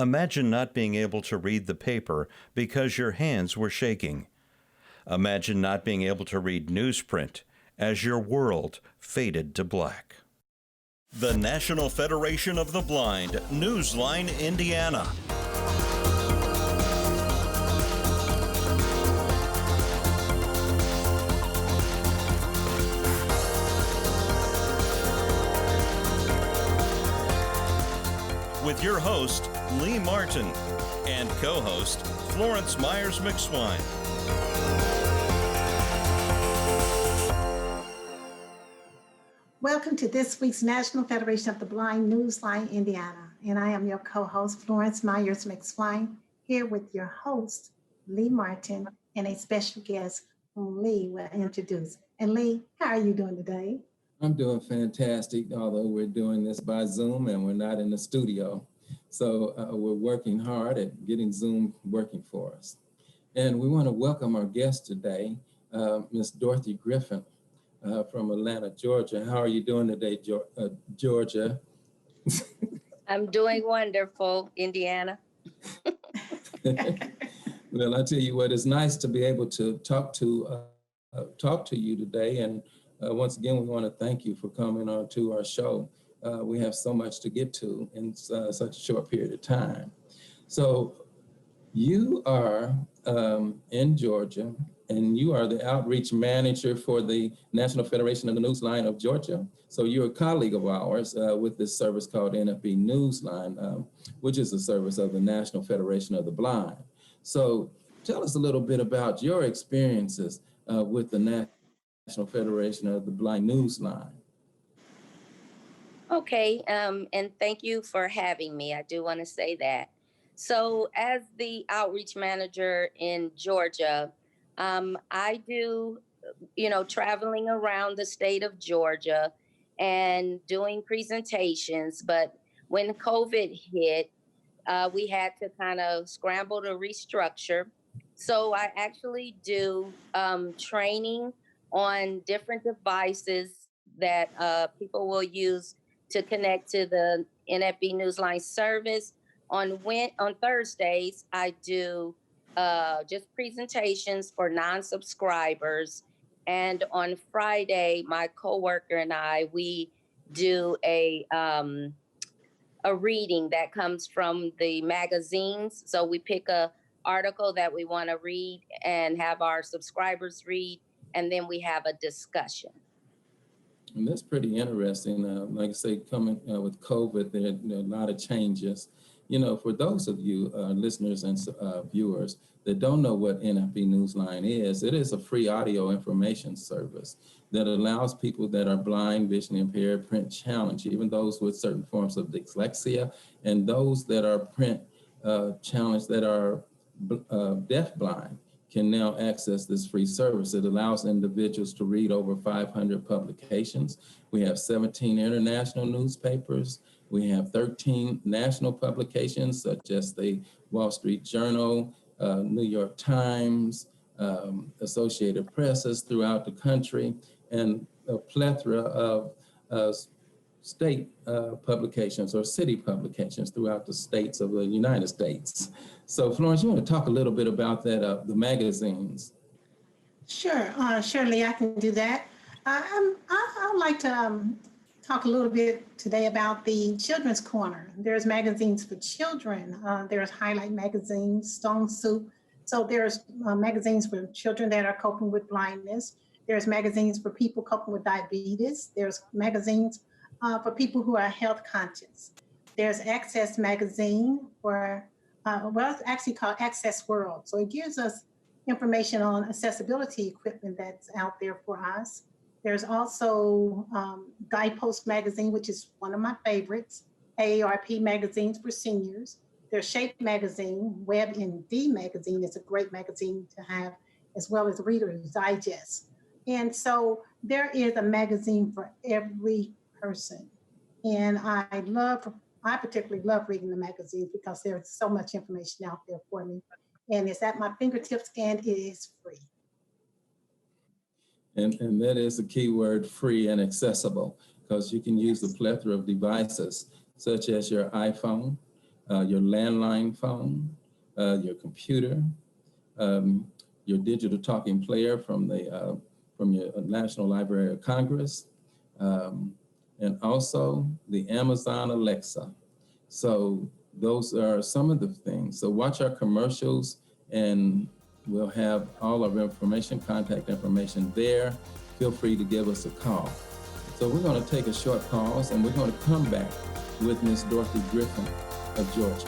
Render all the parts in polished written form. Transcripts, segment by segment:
Imagine not being able to read the paper because your hands were shaking. Imagine not being able to read newsprint as your world faded to black. The National Federation of the Blind, Newsline, Indiana. With your host, Lee Martin, and co-host, Florence Myers McSwine. Welcome to this week's National Federation of the Blind, Newsline, Indiana. And I am your co-host, Florence Myers McSwine, here with your host, Lee Martin, and a special guest whom Lee will introduce. And Lee, how are you doing today? I'm doing fantastic, although we're doing this by Zoom and we're not in the studio. So we're working hard at getting Zoom working for us. And we want to welcome our guest today, Miss Dorothy Griffin from Atlanta, Georgia. How are you doing today, Georgia? I'm doing wonderful, Indiana. Well, I tell you what, it's nice to be able to talk to you today. And once again, we want to thank you for coming on to our show. We have so much to get to in such a short period of time. So you are in Georgia, and you are the outreach manager for the National Federation of the Newsline of Georgia. So you're a colleague of ours with this service called NFB Newsline, which is a service of the National Federation of the Blind. So tell us a little bit about your experiences with the National Federation of the Blind Newsline. Okay, and thank you for having me. I do want to say that. So as the outreach manager in Georgia, I do, traveling around the state of Georgia and doing presentations. But when COVID hit, we had to kind of scramble to restructure. So I actually do training on different devices that people will use to connect to the NFB Newsline service. On Thursdays, I do just presentations for non-subscribers. And on Friday, my coworker and I, we do a reading that comes from the magazines. So we pick a article that we want to read and have our subscribers read, and then we have a discussion. And that's pretty interesting. Like I say, coming with COVID, there are a lot of changes. For those of you listeners and viewers that don't know what NFB Newsline is, it is a free audio information service that allows people that are blind, vision impaired, print challenged, even those with certain forms of dyslexia, and those that are print challenged that are deafblind, can now access this free service. It allows individuals to read over 500 publications. We have 17 international newspapers. We have 13 national publications, such as the Wall Street Journal, New York Times, Associated Presses throughout the country, and a plethora of state publications or city publications throughout the states of the United States. So Florence, you want to talk a little bit about that, the magazines? Sure, surely I can do that. I'd like to talk a little bit today about the Children's Corner. There's magazines for children. There's Highlight magazines, Stone Soup. So there's magazines for children that are coping with blindness. There's magazines for people coping with diabetes. There's magazines for people who are health conscious. There's Access magazine for, it's actually called Access World. So it gives us information on accessibility equipment that's out there for us. There's also Guidepost magazine, which is one of my favorites, AARP magazines for seniors. There's Shape magazine, WebMD magazine is a great magazine to have, as well as Reader's Digest. And so there is a magazine for every person. And I particularly love reading the magazines because there's so much information out there for me. And it's at my fingertips and it is free. And that is the key word, free and accessible, because you can use a plethora of devices, such as your iPhone, your landline phone, your computer, your digital talking player from your National Library of Congress, and also the Amazon Alexa. So those are some of the things. So watch our commercials, and we'll have all of our information, contact information there. Feel free to give us a call. So we're going to take a short pause, and we're going to come back with Ms. Dorothy Griffin of Georgia.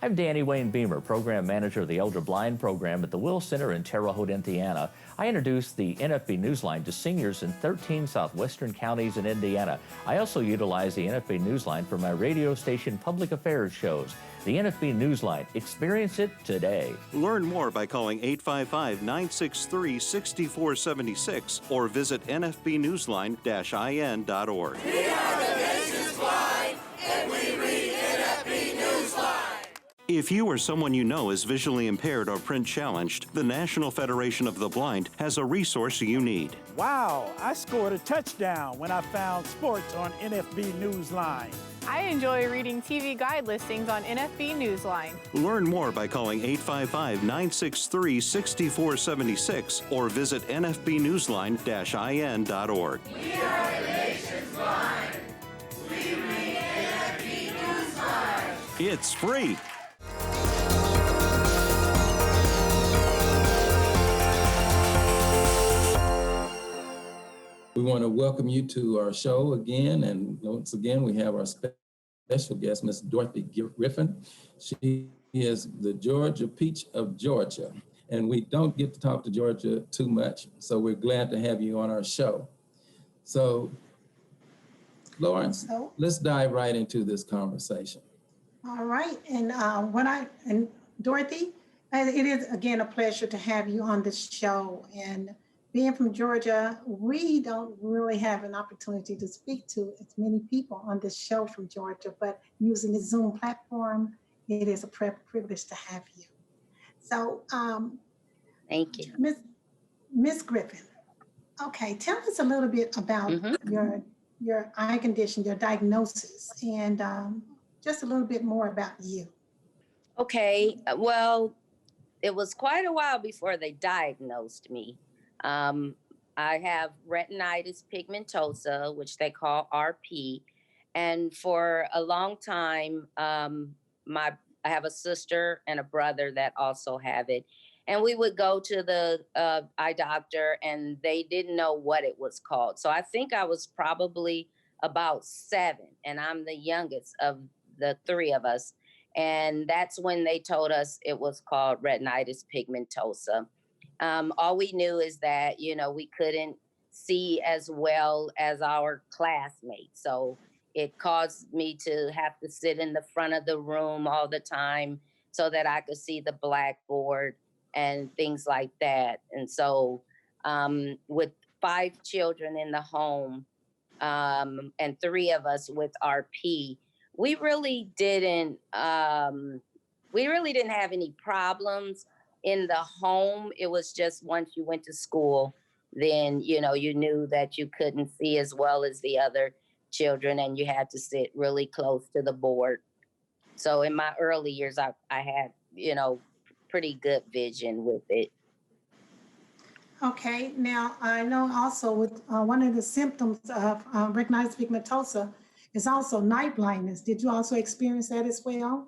I'm Danny Wayne Beamer, Program Manager of the Elder Blind Program at the Will Center in Terre Haute, Indiana. I introduced the NFB Newsline to seniors in 13 southwestern counties in Indiana. I also utilize the NFB Newsline for my radio station public affairs shows. The NFB Newsline, experience it today. Learn more by calling 855-963-6476 or visit nfbnewsline-in.org. We are the nation's blind, and we read NFB Newsline. If you or someone you know is visually impaired or print challenged, the National Federation of the Blind has a resource you need. Wow, I scored a touchdown when I found sports on NFB Newsline. I enjoy reading TV guide listings on NFB Newsline. Learn more by calling 855-963-6476 or visit nfbnewsline-in.org. We are the nation's blind. We read NFB Newsline. It's free. We want to welcome you to our show again. And once again, we have our special guest, Ms. Dorothy Griffin. She is the Georgia Peach of Georgia. And we don't get to talk to Georgia too much, so we're glad to have you on our show. So, Lawrence, let's dive right into this conversation. All right, and Dorothy, it is again a pleasure to have you on this show. And being from Georgia, we don't really have an opportunity to speak to as many people on this show from Georgia, but using the Zoom platform, it is a privilege to have you. So, Thank you. Miss Griffin, okay, tell us a little bit about your eye condition, your diagnosis, and just a little bit more about you. Okay, well, it was quite a while before they diagnosed me. I have retinitis pigmentosa, which they call RP. And for a long time, I have a sister and a brother that also have it. And we would go to the eye doctor, and they didn't know what it was called. So I think I was probably about 7, and I'm the youngest of the 3 of us. And that's when they told us it was called retinitis pigmentosa. All we knew is that, we couldn't see as well as our classmates. So it caused me to have to sit in the front of the room all the time so that I could see the blackboard and things like that. And so with 5 children in the home and 3 of us with RP, we really didn't have any problems in the home. It was just once you went to school, then, you knew that you couldn't see as well as the other children, and you had to sit really close to the board. So in my early years, I had, pretty good vision with it. Okay, now I know also with one of the symptoms of retinitis pigmentosa is also night blindness. Did you also experience that as well?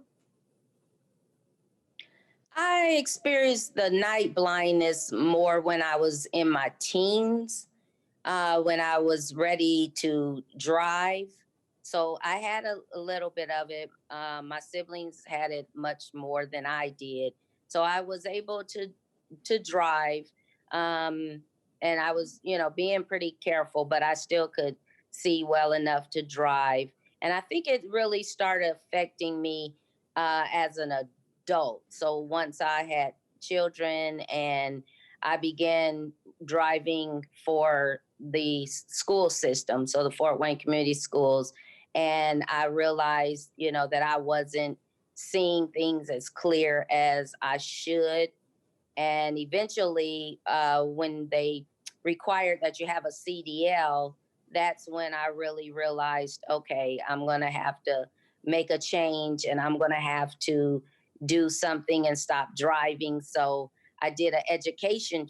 I experienced the night blindness more when I was in my teens, when I was ready to drive. So I had a little bit of it. My siblings had it much more than I did. So I was able to drive, and I was, being pretty careful, but I still could see well enough to drive. And I think it really started affecting me as an adult. So once I had children and I began driving for the school system, so the Fort Wayne Community Schools, and I realized, that I wasn't seeing things as clear as I should. And eventually, when they required that you have a CDL, that's when I really realized, okay, I'm going to have to make a change and I'm going to have to do something and stop driving. So I did an education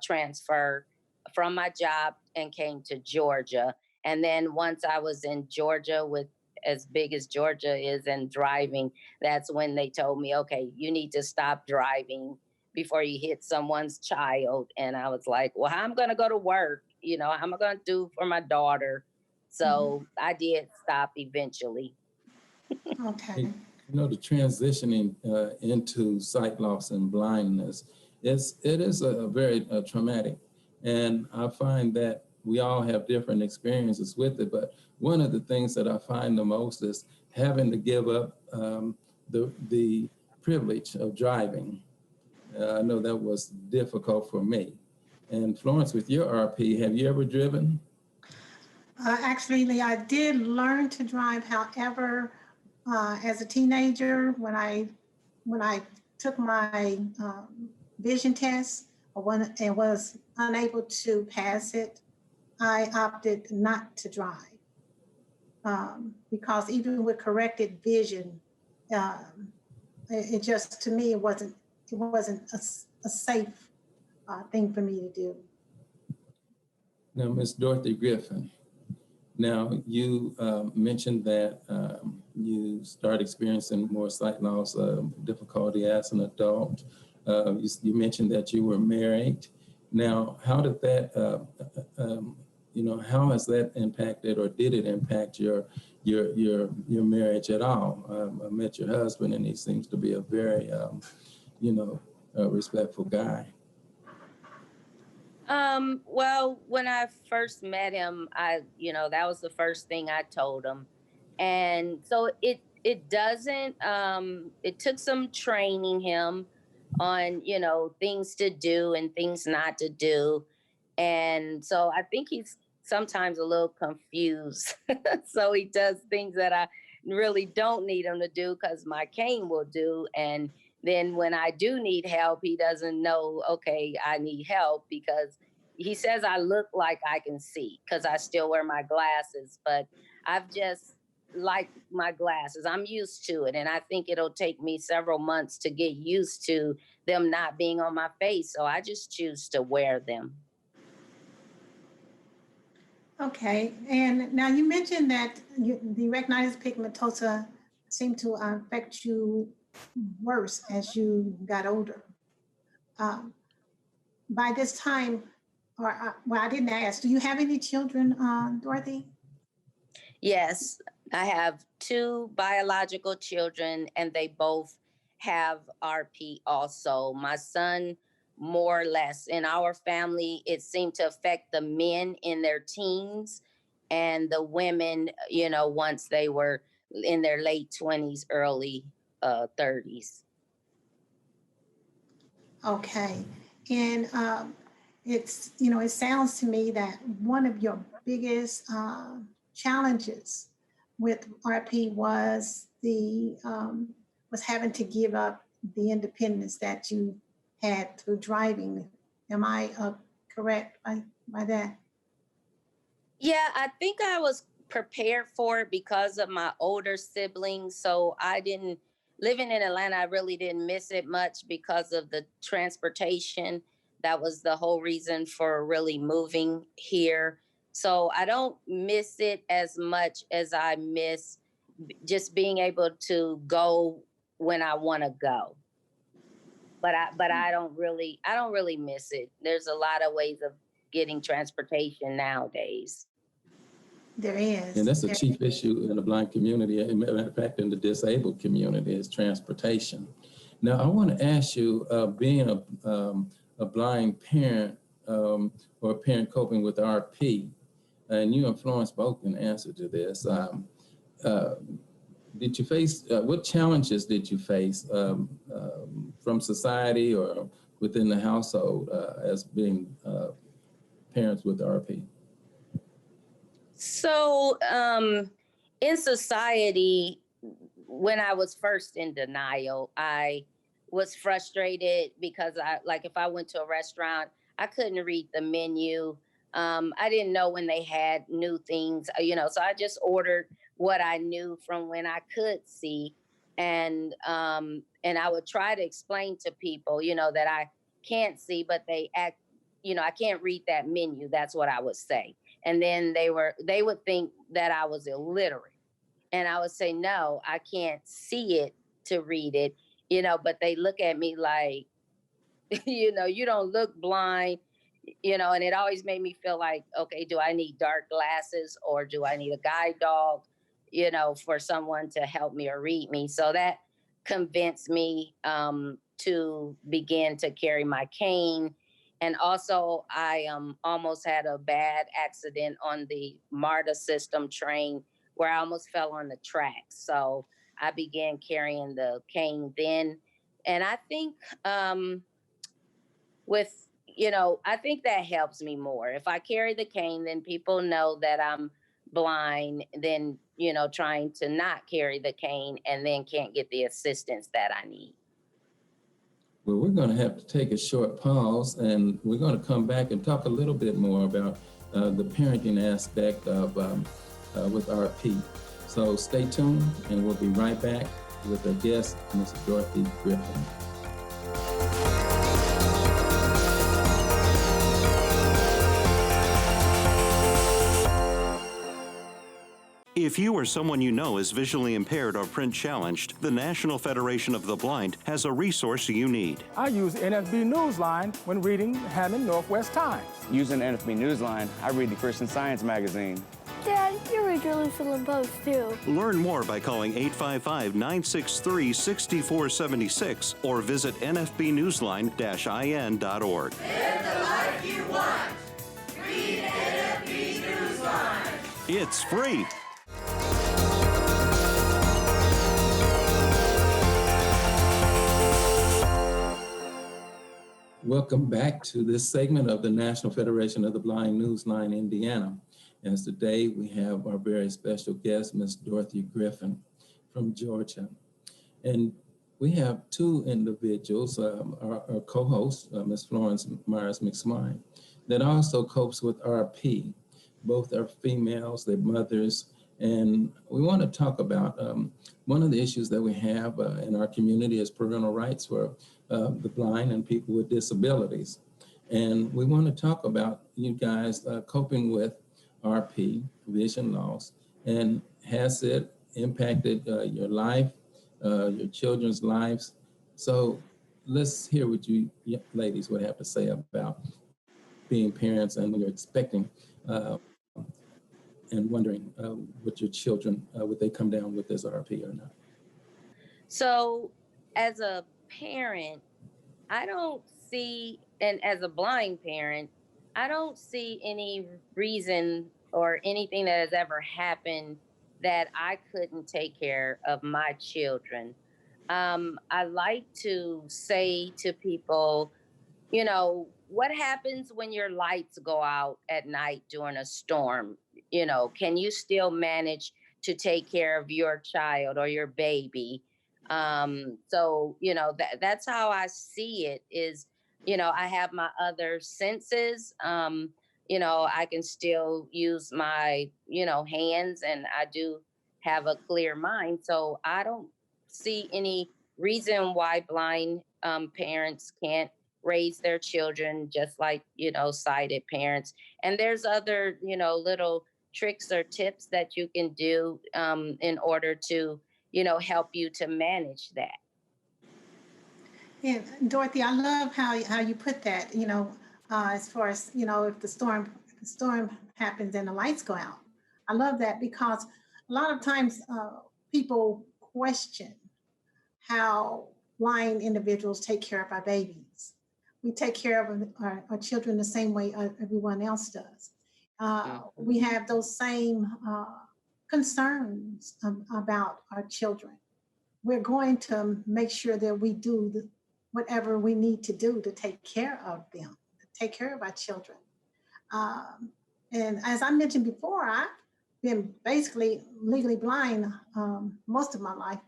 transfer from my job and came to Georgia. And then once I was in Georgia, with as big as Georgia is and driving, that's when they told me, okay, you need to stop driving before you hit someone's child. And I was like, well, how am I going to go to work? You know, how am I going to do for my daughter? So I did stop eventually. Okay. You know, the transitioning into sight loss and blindness it is a very traumatic, and I find that we all have different experiences with it. But one of the things that I find the most is having to give up the privilege of driving. I know that was difficult for me. And Florence, with your RP, have you ever driven? Actually, Lee, I did learn to drive. However, as a teenager, when I took my vision test and was unable to pass it, I opted not to drive because even with corrected vision, it just, to me, it wasn't a safe thing for me to do. Now, Miss Dorothy Griffin, now you mentioned that you started experiencing more sight loss difficulty as an adult. You mentioned that you were married. Now, how did that, how has that impacted, or did it impact your marriage at all? I met your husband, and he seems to be a very, respectful guy. Well, when I first met him, that was the first thing I told him. And so it doesn't, it took some training him on, things to do and things not to do. And so I think he's sometimes a little confused. So he does things that I really don't need him to do because my cane will do. And then when I do need help, he doesn't know, okay, I need help, because he says I look like I can see because I still wear my glasses, but I've just like my glasses. I'm used to it. And I think it'll take me several months to get used to them not being on my face. So I just choose to wear them. Okay, and now you mentioned that the retinitis pigmentosa seemed to affect you worse as you got older. By this time, well, I didn't ask, do you have any children, Dorothy? Yes, I have two biological children, and they both have RP also. My son, more or less, in our family, it seemed to affect the men in their teens, and the women, once they were in their late 20s, early 30s. Okay, and it sounds to me that one of your biggest challenges with RP was having to give up the independence that you had through driving. Am I correct by that? Yeah, I think I was prepared for it because of my older siblings. So living in Atlanta, I really didn't miss it much because of the transportation. That was the whole reason for really moving here. So I don't miss it as much as I miss just being able to go when I want to go. But I don't really miss it. There's a lot of ways of getting transportation nowadays. There is. And that's a chief issue in the blind community. As a matter of fact, in the disabled community, is transportation. Now, I want to ask you, being a blind parent or a parent coping with RP, and you and Florence both can answer to this. Did you face, what challenges did you face from society or within the household as being parents with RP? So, in society, when I was first in denial, I was frustrated because if I went to a restaurant, I couldn't read the menu. I didn't know when they had new things, so I just ordered what I knew from when I could see. And I would try to explain to people, that I can't see, but they act, I can't read that menu. That's what I would say. And then they would think that I was illiterate. And I would say, no, I can't see it to read it, but they look at me like, you don't look blind, and it always made me feel like, okay, do I need dark glasses or do I need a guide dog, for someone to help me or read me? So that convinced me to begin to carry my cane. And also, I almost had a bad accident on the MARTA system train where I almost fell on the tracks. So I began carrying the cane then. And I think I think that helps me more. If I carry the cane, then people know that I'm blind, than, trying to not carry the cane and then can't get the assistance that I need. Well, we're going to have to take a short pause, and we're going to come back and talk a little bit more about the parenting aspect of with RP. So stay tuned, and we'll be right back with our guest, Ms. Dorothy Griffin. If you or someone you know is visually impaired or print challenged, the National Federation of the Blind has a resource you need. I use NFB Newsline when reading Hammond Northwest Times. Using NFB Newsline, I read the Christian Science magazine. Dad, you read Jerusalem Post, too. Learn more by calling 855-963-6476 or visit nfbnewsline-in.org. Live the life you want. Read NFB Newsline. It's free. Welcome back to this segment of the National Federation of the Blind Newsline Indiana. As today we have our very special guest, Ms. Dorothy Griffin from Georgia. And we have two individuals, our co-host, Ms. Florence Myers McSwine, that also copes with RP. Both are females, they're mothers, and we want to talk about one of the issues that we have in our community is parental rights for the blind and people with disabilities. And we want to talk about you guys coping with RP, vision loss, and has it impacted your life, your children's lives? So let's hear what you ladies would have to say about being parents and when you're expecting and wondering with your children, would they come down with this RP or not? So as a parent, I don't see, and as a blind parent, I don't see any reason or anything that has ever happened that I couldn't take care of my children. I like to say to people, what happens when your lights go out at night during a storm? Can you still manage to take care of your child or your baby? So, that's how I see it is, I have my other senses. I can still use my, hands, and I do have a clear mind. So I don't see any reason why blind parents can't raise their children just like, sighted parents. And there's other, little tricks or tips that you can do in order to, help you to manage that. Yeah, Dorothy, I love how you put that, as far as, if the storm happens and the lights go out. I love that because a lot of times people question how blind individuals take care of our babies. We take care of our children the same way everyone else does. We have those same concerns about our children. We're going to make sure that we do whatever we need to do to take care of them, to take care of our children. And as I mentioned before, I've been basically legally blind most of my life.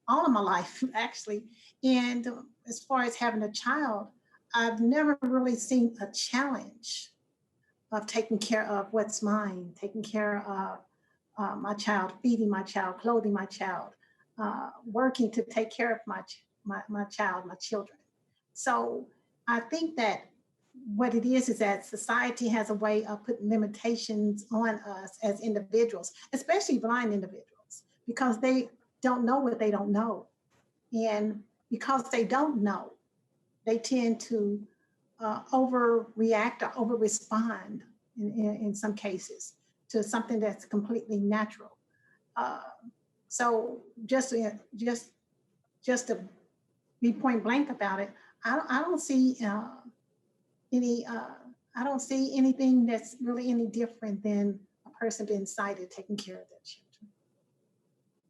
all of my life, actually. And as far as having a child, I've never really seen a challenge of taking care of what's mine, taking care of my child, feeding my child, clothing my child, working to take care of my child, my children. So I think that what it is that society has a way of putting limitations on us as individuals, especially blind individuals, because they don't know what they don't know. And because they don't know, they tend to overreact or over respond in some cases to something that's completely natural. Uh, so just to be point blank about it, I don't see any. I don't see anything that's really any different than a person being sighted taking care of their children.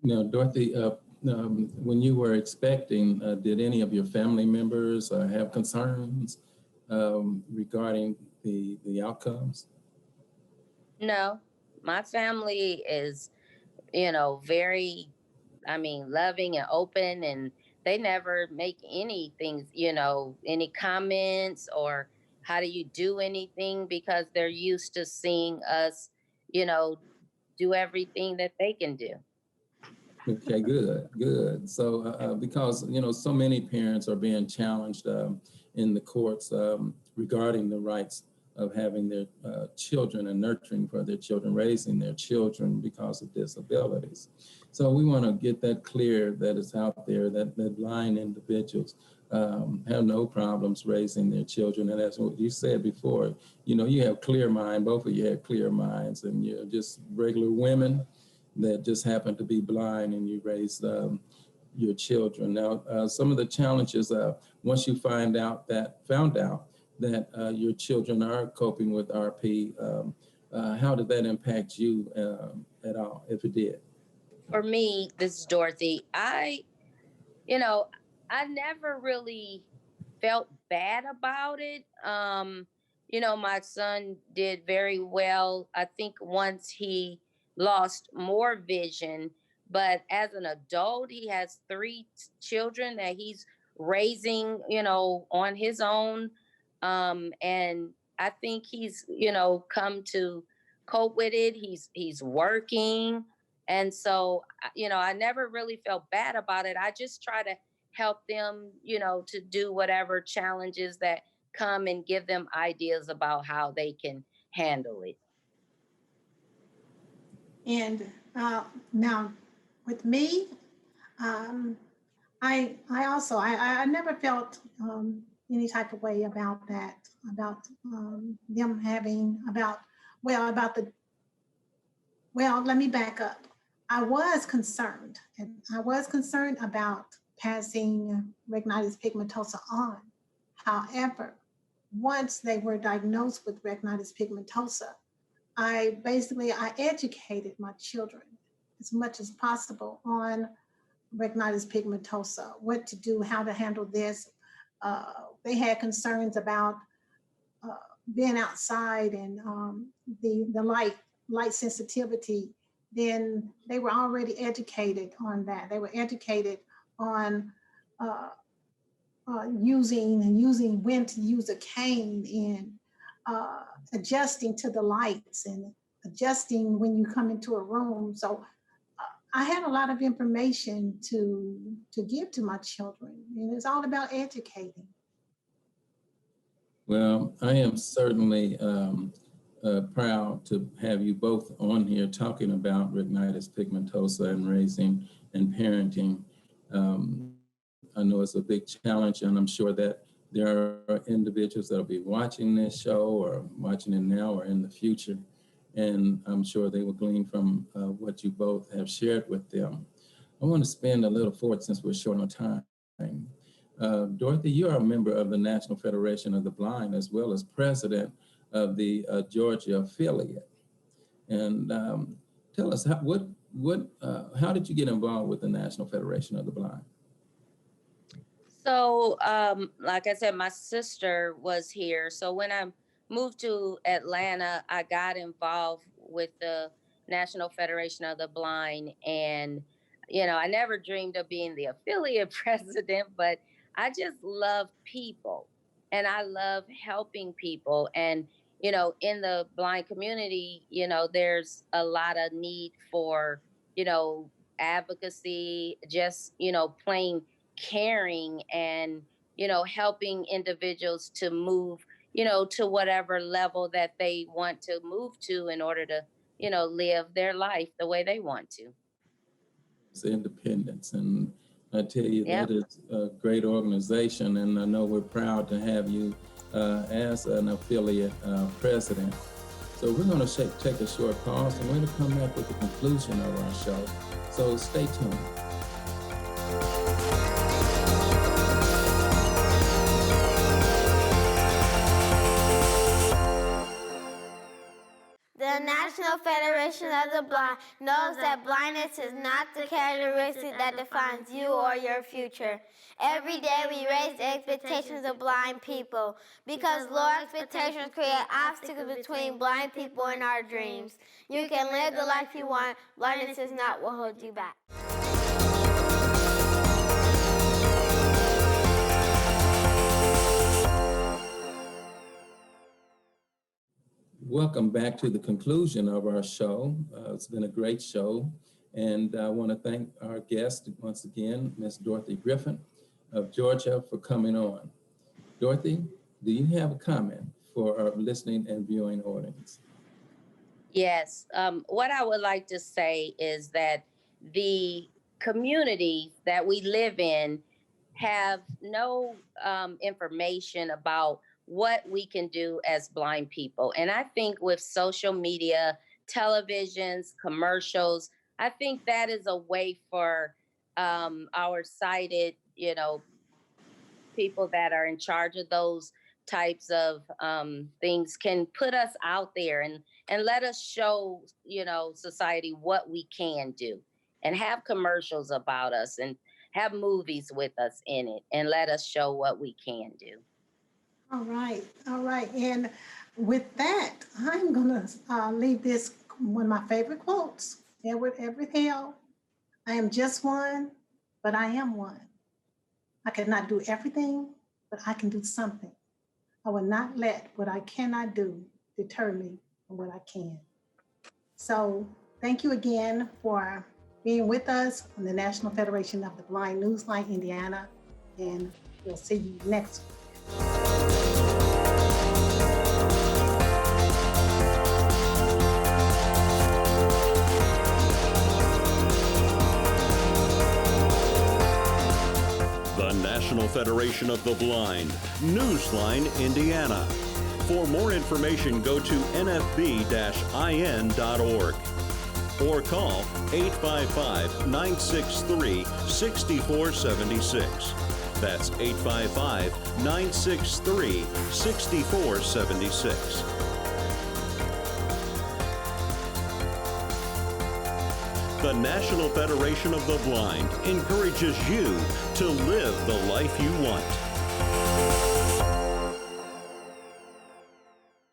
Now, Dorothy, when you were expecting, did any of your family members have concerns regarding the outcomes? No, my family is, you know, very, I mean, loving and open, and they never make anything, you know, any comments or how do you do anything because they're used to seeing us, you know, do everything that they can do. Okay, good, good. So, because so many parents are being challenged in the courts regarding the rights of having their children and nurturing for their children, raising their children because of disabilities. So we want to get that clear that it's out there that blind individuals have no problems raising their children. And as what you said before, you have clear mind, both of you have clear minds, and you're just regular women that just happen to be blind, and you raise your children. Now, some of the challenges, once you found out that your children are coping with RP, how did that impact you at all, if it did? For me, this is Dorothy. You know, I never really felt bad about it. You know, my son did very well. I think once he lost more vision, but as an adult, he has three children that he's raising, you know, on his own. And I think he's, you know, come to cope with it. He's working. And so, you know, I never really felt bad about it. I just try to help them, you know, to do whatever challenges that come and give them ideas about how they can handle it. And now, with me, um, I never felt any type of way about that, about them having about the well. Let me back up. I was concerned, and I was concerned about passing retinitis pigmentosa on. However, once they were diagnosed with retinitis pigmentosa, I educated my children as much as possible on retinitis pigmentosa, what to do, how to handle this. They had concerns about uh, being outside and the light sensitivity. Then they were already educated on that. They were educated on uh, using when to use a cane and uh, adjusting to the lights and adjusting when you come into a room. So I had a lot of information to give to my children, and it's all about educating. Well, I am certainly proud to have you both on here talking about retinitis pigmentosa and raising and parenting. I know it's a big challenge, and I'm sure that there are individuals that will be watching this show or watching it now or in the future, and I'm sure they will glean from what you both have shared with them. I want to spend a little forward since we're short on time. Dorothy, you are a member of the National Federation of the Blind, as well as president of the Georgia affiliate. And tell us, how did you get involved with the National Federation of the Blind? So, like I said, my sister was here. So when I moved to Atlanta, I got involved with the National Federation of the Blind, and I never dreamed of being the affiliate president, but I just love people and I love helping people. And, in the blind community, there's a lot of need for, you know, advocacy, just, plain caring and, helping individuals to move, to whatever level that they want to move to in order to, live their life the way they want to. Independence. And I tell you, Yep. that is a great organization. And I know we're proud to have you as an affiliate president. So we're going to take a short pause and we're going to come back with the conclusion of our show. So stay tuned. The National Federation of the Blind knows that blindness is not the characteristic that defines you or your future. Every day we raise the expectations of blind people because low expectations create obstacles between blind people and our dreams. You can live the life you want. Blindness is not what holds you back. Welcome back to the conclusion of our show. It's been a great show. And I want to thank our guest once again, Ms. Dorothy Griffin of Georgia, for coming on. Dorothy, do you have a comment for our listening and viewing audience? Yes. What I would like to say is that the community that we live in have no information about what we can do as blind people. And I think with social media, televisions, commercials, I think that is a way for our sighted, people that are in charge of those types of things can put us out there and let us show, society what we can do and have commercials about us and have movies with us in it and let us show what we can do. All right, all right. And with that, I'm going to leave this, one of my favorite quotes, Edward Everett Hale. I am just one, but I am one. I cannot do everything, but I can do something. I will not let what I cannot do deter me from what I can. So thank you again for being with us on the National Federation of the Blind Newsline, Indiana, and we'll see you next week. The National Federation of the Blind, Newsline, Indiana. For more information, go to nfb-in.org or call 855-963-6476. That's 855-963-6476. The National Federation of the Blind encourages you to live the life you want.